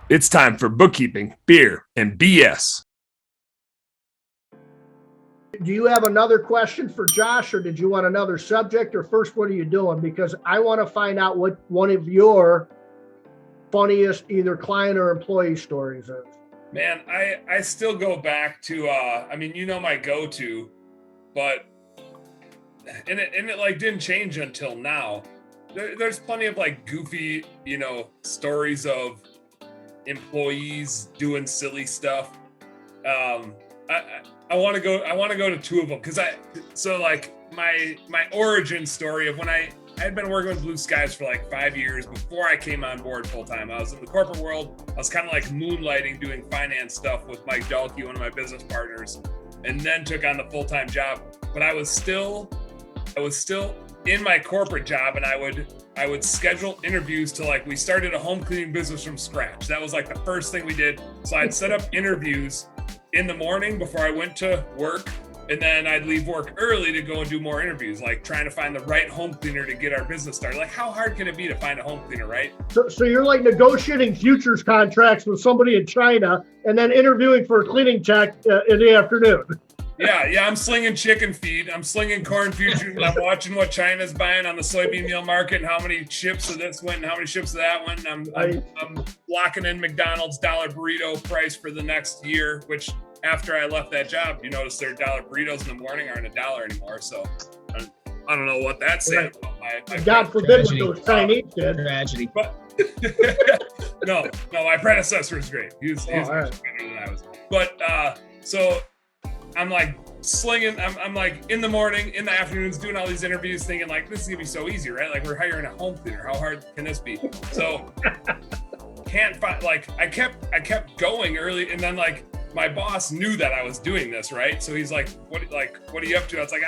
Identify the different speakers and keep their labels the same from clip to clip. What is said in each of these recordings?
Speaker 1: It's time for bookkeeping, beer, and BS.
Speaker 2: Do you have another question for Josh, or did you want another subject? Or first, what are you doing? Because I want to find out what one of your funniest either client or employee stories is.
Speaker 3: Man, I still go back to my go-to, but and it like didn't change until now. There's plenty of like goofy, stories of employees doing silly stuff. I want to go to two of them because my origin story of when I had been working with Blue Skies for like 5 years before I came on board full time. I was in the corporate world. I was kind of like moonlighting doing finance stuff with Mike Dalkey, one of my business partners, and then took on the full-time job. But I was still in my corporate job, and I would schedule interviews to like, we started a home cleaning business from scratch. That was like the first thing we did. So I'd set up interviews in the morning before I went to work, and then I'd leave work early to go and do more interviews, like trying to find the right home cleaner to get our business started. Like, how hard can it be to find a home cleaner, right?
Speaker 2: So you're like negotiating futures contracts with somebody in China and then interviewing for a cleaning tech in the afternoon.
Speaker 3: Yeah. I'm slinging chicken feed. I'm slinging corn futures. I'm watching what China's buying on the soybean meal market and how many ships of this went and how many ships of that went. I'm locking in McDonald's $1 burrito price for the next year, which after I left that job, you notice their $1 burritos in the morning aren't $1 anymore. So I don't know what that's saying about my
Speaker 2: God forbid what those Chinese did.
Speaker 4: Tragedy.
Speaker 3: But no, my predecessor was great. He was much better than I was. But so I'm like slinging, I'm like in the morning, in the afternoons, doing all these interviews, thinking like, this is gonna be so easy, right? Like, we're hiring a home cleaner. How hard can this be? So can't find, like, I kept going early, and then like my boss knew that I was doing this, right? So he's like, what are you up to? I was like,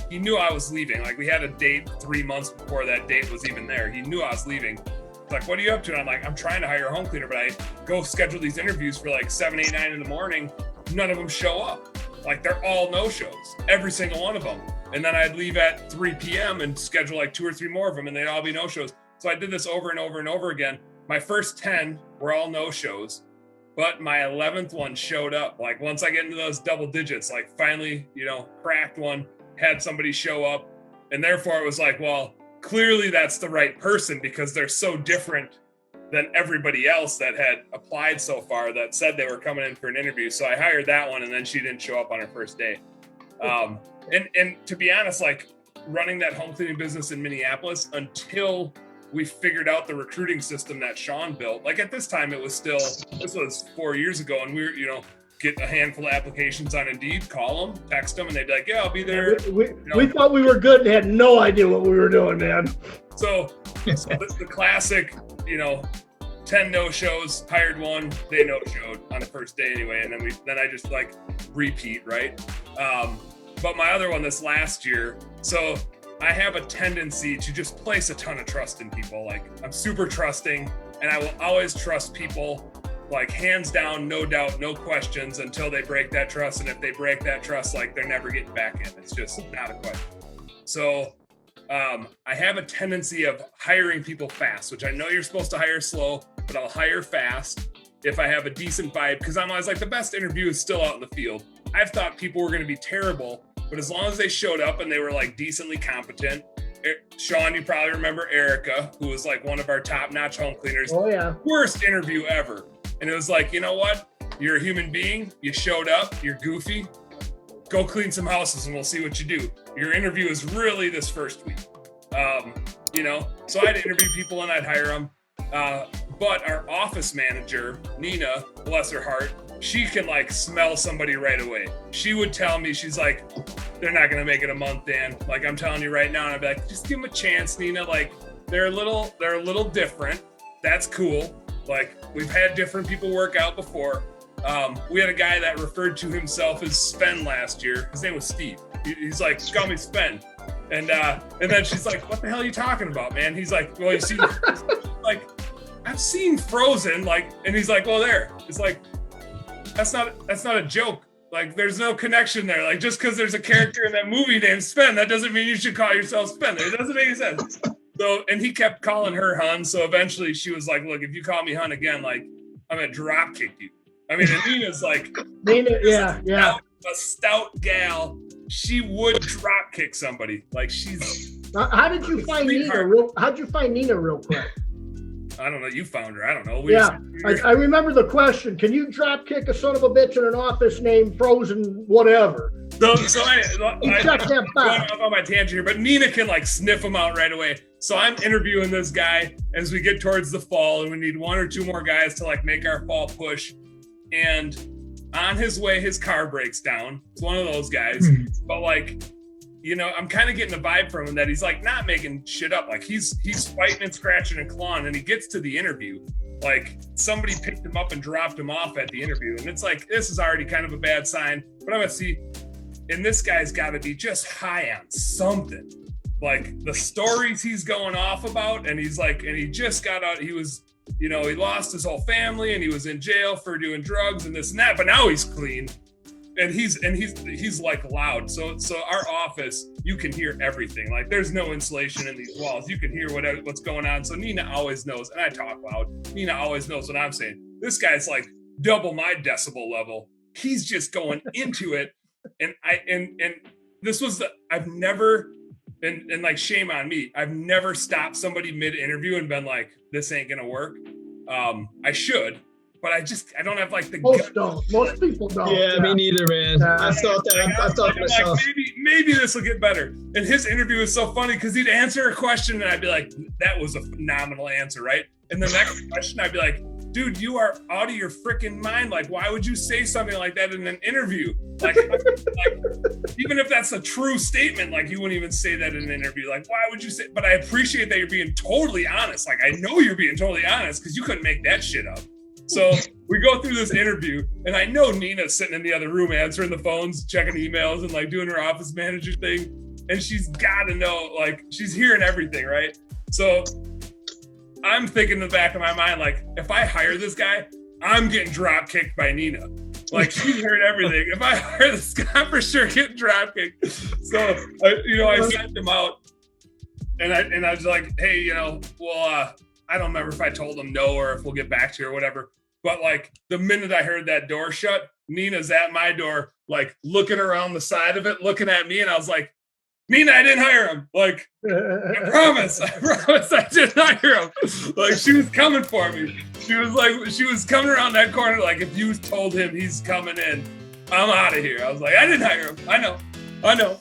Speaker 3: he knew I was leaving. Like, we had a date 3 months before that date was even there. He knew I was leaving. He's like, what are you up to? And I'm like, I'm trying to hire a home cleaner, but I go schedule these interviews for like 7, 8, 9 in the morning. None of them show up. Like, they're all no-shows, every single one of them. And then I'd leave at 3 p.m. and schedule like 2 or 3 more of them, and they'd all be no-shows. So I did this over and over and over again. My first 10 were all no-shows, but my 11th one showed up. Like, once I get into those double digits, like finally, cracked one, had somebody show up. And therefore it was like, well, clearly that's the right person because they're so different than everybody else that had applied so far that said they were coming in for an interview. So I hired that one, and then she didn't show up on her first day. And to be honest, like, running that home cleaning business in Minneapolis until we figured out the recruiting system that Sean built. Like, at this time, this was 4 years ago, and we were, get a handful of applications on Indeed, call them, text them, and they'd be like, yeah, I'll be there.
Speaker 2: We thought we were good and had no idea what we were doing, man.
Speaker 3: So this is the classic, 10 no-shows, hired one, they no-showed on the first day anyway, and then I just like repeat, right? But my other one this last year, so I have a tendency to just place a ton of trust in people. Like, I'm super trusting, and I will always trust people, like, hands down, no doubt, no questions, until they break that trust. And if they break that trust, like, they're never getting back in. It's just not a question. So I have a tendency of hiring people fast, which I know you're supposed to hire slow, but I'll hire fast if I have a decent vibe, because I'm always like, the best interview is still out in the field. I've thought people were going to be terrible, but as long as they showed up and they were like decently competent. Sean, you probably remember Erica, who was like one of our top-notch home cleaners.
Speaker 2: Oh yeah.
Speaker 3: Worst interview ever. And it was like, you know what? You're a human being. You showed up. You're goofy. Go clean some houses and we'll see what you do. Your interview is really this first week. So I'd interview people and I'd hire them. But our office manager, Nina, bless her heart, she can like smell somebody right away. She would tell me, she's like, they're not going to make it a month, Dan. Like, I'm telling you right now. And I'd be like, just give them a chance, Nina. Like, they're a little different. That's cool. Like, we've had different people work out before. We had a guy that referred to himself as Sven last year. His name was Steve. He's like, call me Sven. And then she's like, what the hell are you talking about, man? He's like, well, you see, like, I've seen Frozen, like, and he's like, well, there. It's like, that's not a joke. Like, there's no connection there. Like, just because there's a character in that movie named Sven, that doesn't mean you should call yourself Sven. It doesn't make any sense. So, and he kept calling her Hun. So eventually she was like, look, if you call me Hun again, like, I'm gonna drop kick you. I mean, and Nina's like,
Speaker 2: Nina,
Speaker 3: a stout gal. She would drop kick somebody. Like she's.
Speaker 2: How did you find Nina? How'd you find Nina real quick?
Speaker 3: I don't know. You found her. I don't know.
Speaker 2: I remember the question. Can you drop kick a son of a bitch in an office named Frozen whatever?
Speaker 3: So
Speaker 2: I'm
Speaker 3: going off on my tangent here, but Nina can like sniff them out right away. So I'm interviewing this guy as we get towards the fall, and we need 1 or 2 more guys to like make our fall push. And on his way, his car breaks down. It's one of those guys, but like, you know, I'm kind of getting a vibe from him that he's like not making shit up. Like he's fighting and scratching and clawing, and he gets to the interview. Like somebody picked him up and dropped him off at the interview, and it's like this is already kind of a bad sign. But I'm gonna see, and this guy's got to be just high on something. Like the stories he's going off about, and he's like, and he just got out. He was, you know, he lost his whole family, and he was in jail for doing drugs and this and that. But now he's clean. And he's like loud. So our office, you can hear everything. Like there's no insulation in these walls. You can hear what's going on. So Nina always knows, and I talk loud. Nina always knows what I'm saying. This guy's like double my decibel level. He's just going into it. And this was I've never, and like shame on me, I've never stopped somebody mid-interview and been like, this ain't gonna work. I should. But I don't have like the
Speaker 2: most people don't.
Speaker 4: Yeah, me neither, man. I thought myself.
Speaker 3: Like, maybe this will get better. And his interview is so funny because he'd answer a question and I'd be like, that was a phenomenal answer, right? And the next question I'd be like, dude, you are out of your freaking mind. Like, why would you say something like that in an interview? Like even if that's a true statement, like you wouldn't even say that in an interview. Like, why would you say? But I appreciate that you're being totally honest. Like, I know you're being totally honest because you couldn't make that shit up. So we go through this interview, and I know Nina's sitting in the other room answering the phones, checking emails, and like doing her office manager thing. And she's got to know, like, she's hearing everything, right? So I'm thinking in the back of my mind, like, if I hire this guy, I'm getting drop kicked by Nina. Like, she's heard everything. If I hire this guy, I'm for sure getting drop kicked. So, I sent him out, and I was like, hey, well, I don't remember if I told him no or if we'll get back to you or whatever. But like the minute I heard that door shut, Nina's at my door, like looking around the side of it, looking at me. And I was like, Nina, I didn't hire him. Like, I promise I didn't hire him. Like she was coming for me. She was coming around that corner. Like if you told him he's coming in, I'm out of here. I was like, I didn't hire him. I know.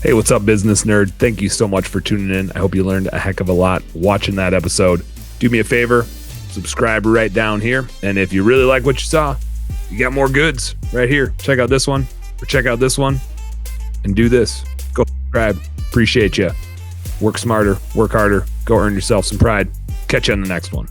Speaker 1: Hey, what's up, business nerd? Thank you so much for tuning in. I hope you learned a heck of a lot watching that episode. Do me a favor, subscribe right down here. And if you really like what you saw, you got more goods right here. Check out this one or check out this one and do this. Go subscribe. Appreciate you. Work smarter, work harder. Go earn yourself some pride. Catch you on the next one.